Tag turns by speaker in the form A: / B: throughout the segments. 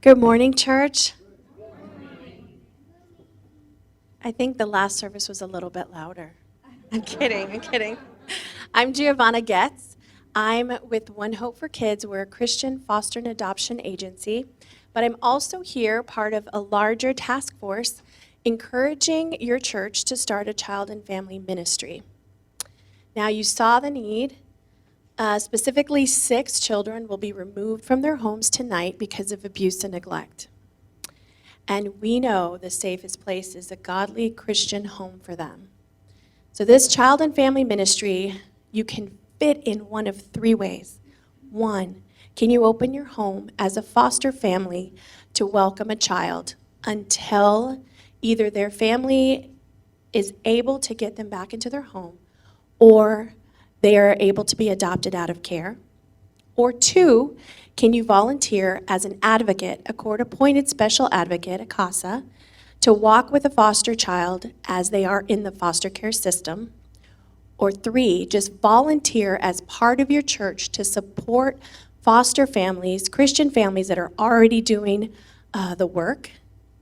A: Good morning, church. I think the last service was a little bit louder. I'm kidding. I'm Giovanna Getz. I'm with One Hope for Kids. We're a Christian foster and adoption agency, but I'm also here part of a larger task force encouraging your church to start a child and family ministry. Now, you saw the need. Specifically, 6 children will be removed from their homes tonight because of abuse and neglect. And we know the safest place is a godly Christian home for them. So this child and family ministry, you can fit in one of 3 ways. 1, can you open your home as a foster family to welcome a child until either their family is able to get them back into their home or they are able to be adopted out of care? Or 2, can you volunteer as an advocate, a court-appointed special advocate, a CASA, to walk with a foster child as they are in the foster care system? Or 3, just volunteer as part of your church to support foster families, Christian families that are already doing the work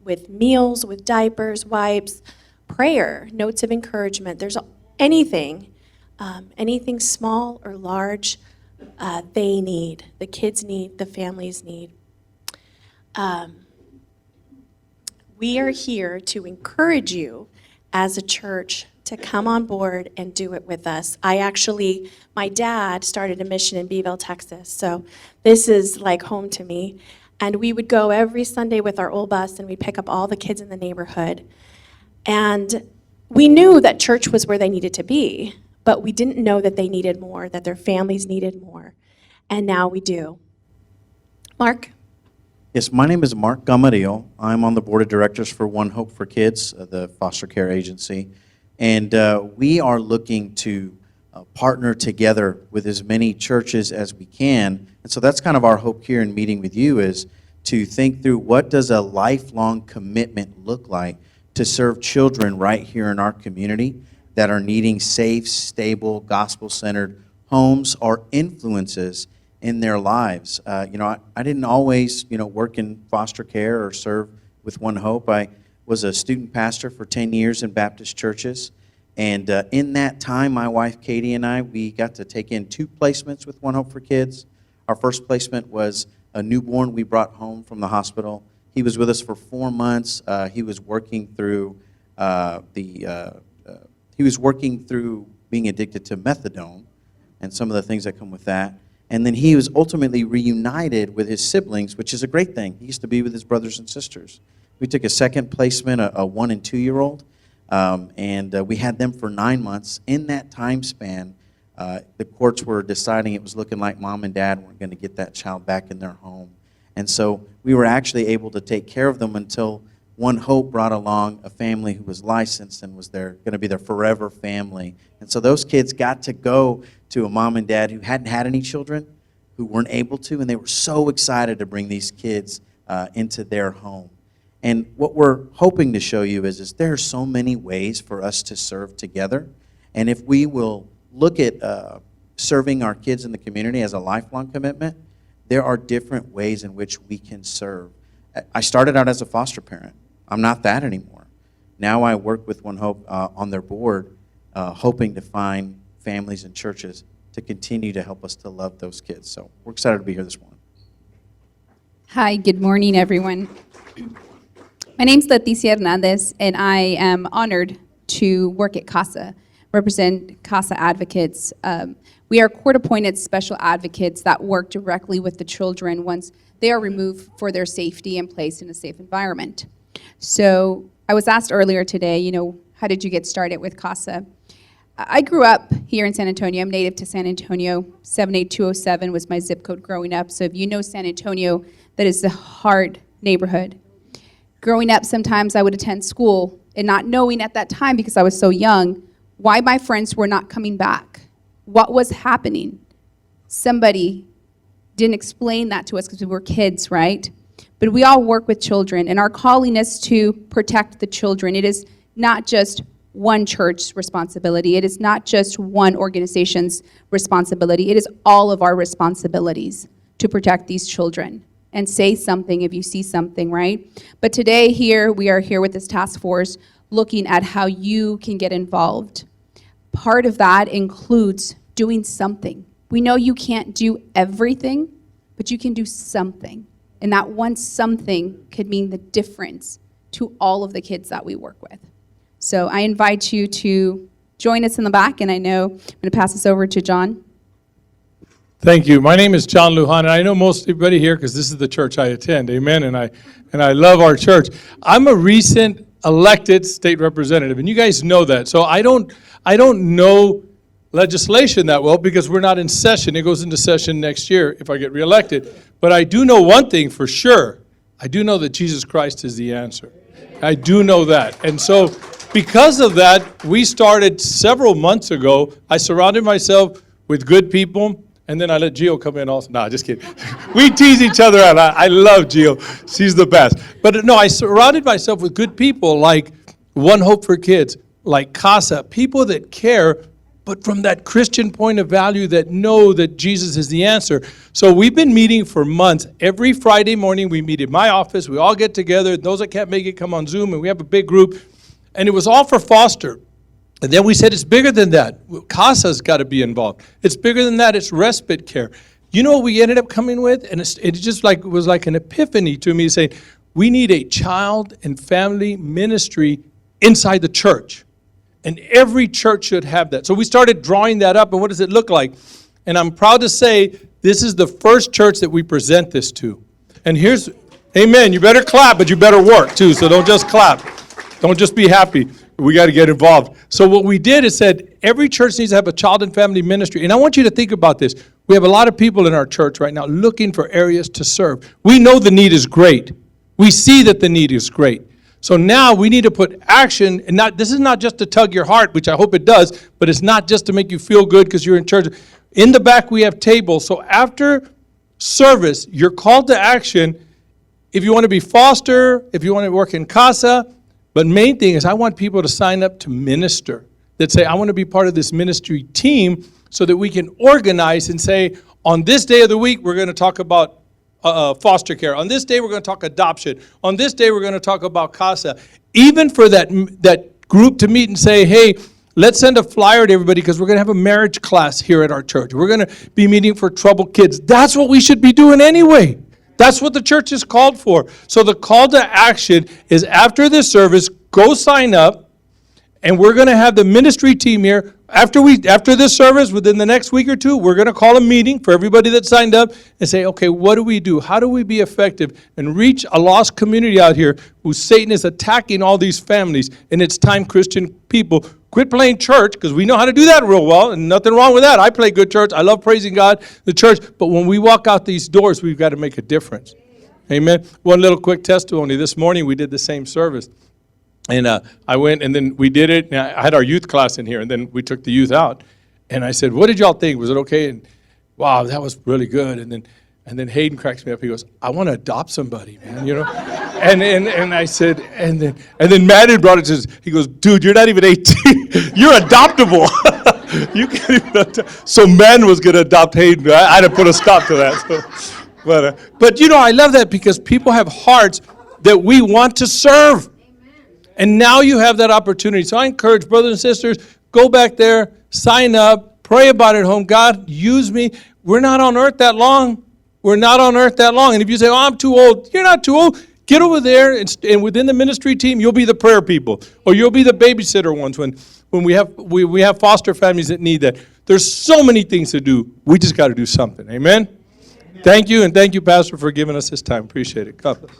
A: with meals, with diapers, wipes, prayer, notes of encouragement. There's anything small or large, they need, the kids need, the families need. We are here to encourage you as a church to come on board and do it with us. My dad started a mission in Beeville, Texas, so this is like home to me. And we would go every Sunday with our old bus and we'd pick up all the kids in the neighborhood. And we knew that church was where they needed to be, but we didn't know that they needed more, that their families needed more. And now we do. Mark?
B: Yes, my name is Mark Gamarillo. I'm on the board of directors for One Hope for Kids, the foster care agency. And we are looking to partner together with as many churches as we can. And so that's kind of our hope here in meeting with you, is to think through what does a lifelong commitment look like to serve children right here in our community that are needing safe, stable, gospel-centered homes or influences in their lives. I didn't always, work in foster care or serve with One Hope. I was a student pastor for 10 years in Baptist churches. And in that time, my wife Katie and I, we got to take in 2 placements with One Hope for Kids. Our first placement was a newborn we brought home from the hospital. He was with us for 4 months. He was working through being addicted to methadone and some of the things that come with that. And then he was ultimately reunited with his siblings, which is a great thing. He used to be with his brothers and sisters. We took a second placement, a 1- and 2-year-old, and we had them for 9 months. In that time span, the courts were deciding it was looking like mom and dad weren't going to get that child back in their home. And so we were actually able to take care of them until One Hope brought along a family who was licensed and was going to be their forever family. And so those kids got to go to a mom and dad who hadn't had any children, who weren't able to, and they were so excited to bring these kids into their home. And what we're hoping to show you is there are so many ways for us to serve together. And if we will look at serving our kids in the community as a lifelong commitment, there are different ways in which we can serve. I started out as a foster parent. I'm not that anymore. Now I work with One Hope on their board, hoping to find families and churches to continue to help us to love those kids. So we're excited to be here this morning.
C: Hi, good morning, everyone. My name's Leticia Hernandez, and I am honored to work at CASA, represent CASA advocates. We are court-appointed special advocates that work directly with the children once they are removed for their safety and placed in a safe environment. So I was asked earlier today, how did you get started with CASA? I grew up here in San Antonio. I'm native to San Antonio. 78207 was my zip code growing up. So if you know San Antonio, that is a hard neighborhood. Growing up, sometimes I would attend school and not knowing at that time, because I was so young, why my friends were not coming back. What was happening? Somebody didn't explain that to us because we were kids, right? But we all work with children, and our calling is to protect the children. It is not just one church's responsibility. It is not just one organization's responsibility. It is all of our responsibilities to protect these children. and say something if you see something, right? But today we are here with this task force looking at how you can get involved. Part of that includes doing something. We know you can't do everything, but you can do something. And that one something could mean the difference to all of the kids that we work with. So I invite you to join us in the back, and I know I'm going to pass this over to John.
D: Thank you. My name is John Lujan, and I know most everybody here because this is the church I attend. Amen. And I love our church. I'm a recent elected state representative, and you guys know that. So I don't know legislation that well because we're not in session. It goes into session next year if I get reelected. But I do know one thing for sure. I do know that Jesus Christ is the answer. I do know that. And so because of that, we started several months ago. I surrounded myself with good people, and then I let Gio come in also. No, just kidding. We tease each other out. I love Gio. She's the best. But no, I surrounded myself with good people like One Hope for Kids, like CASA, people that care, but from that Christian point of value that know that Jesus is the answer. So we've been meeting for months. Every Friday morning we meet in my office. We all get together. Those that can't make it come on Zoom, and we have a big group. And it was all for foster. And then we said it's bigger than that. CASA's got to be involved. It's bigger than that. It's respite care. You know what we ended up coming with? And it just was like an epiphany to me saying, we need a child and family ministry inside the church. And every church should have that. So we started drawing that up, and what does it look like? And I'm proud to say this is the first church that we present this to. And here's, amen, you better clap, but you better work too, so don't just clap. Don't just be happy. We got to get involved. So what we did is said every church needs to have a child and family ministry. And I want you to think about this. We have a lot of people in our church right now looking for areas to serve. We know the need is great. We see that the need is great. So now we need to put action, and this is not just to tug your heart, which I hope it does, but it's not just to make you feel good because you're in church. In the back we have tables. So after service, you're called to action. If you want to be foster, if you want to work in CASA, but main thing is I want people to sign up to minister, that say I want to be part of this ministry team so that we can organize and say on this day of the week we're going to talk about foster care. On this day, we're going to talk adoption. On this day, we're going to talk about CASA. Even for that group to meet and say, hey, let's send a flyer to everybody because we're going to have a marriage class here at our church. We're going to be meeting for troubled kids. That's what we should be doing anyway. That's what the church is called for. So the call to action is after this service, go sign up, and we're going to have the ministry team here. After this service, within the next week or two, we're going to call a meeting for everybody that signed up and say, okay, what do we do? How do we be effective and reach a lost community out here who Satan is attacking all these families? And it's time, Christian people, quit playing church, because we know how to do that real well, and nothing wrong with that. I play good church. I love praising God, the church. But when we walk out these doors, we've got to make a difference. Amen. One little quick testimony. This morning, we did the same service. And I went, and then we did it. And I had our youth class in here, and then we took the youth out. And I said, what did y'all think? Was it okay? And wow, that was really good. And then Hayden cracks me up. He goes, I want to adopt somebody, man, you know? and I said, and then Matt had brought it to, he goes, dude, you're not even 18. You're adoptable. You can't even adopt. So man was going to adopt Hayden. I had to put a stop to that. So, but you know, I love that because people have hearts that we want to serve. And now you have that opportunity. So I encourage brothers and sisters, go back there, sign up, pray about it at home. God, use me. We're not on earth that long. We're not on earth that long. And if you say, oh, I'm too old, you're not too old. Get over there, and within the ministry team, you'll be the prayer people. Or you'll be the babysitter ones when we have foster families that need that. There's so many things to do. We just got to do something. Amen? Thank you, and thank you, Pastor, for giving us this time. Appreciate it. God bless.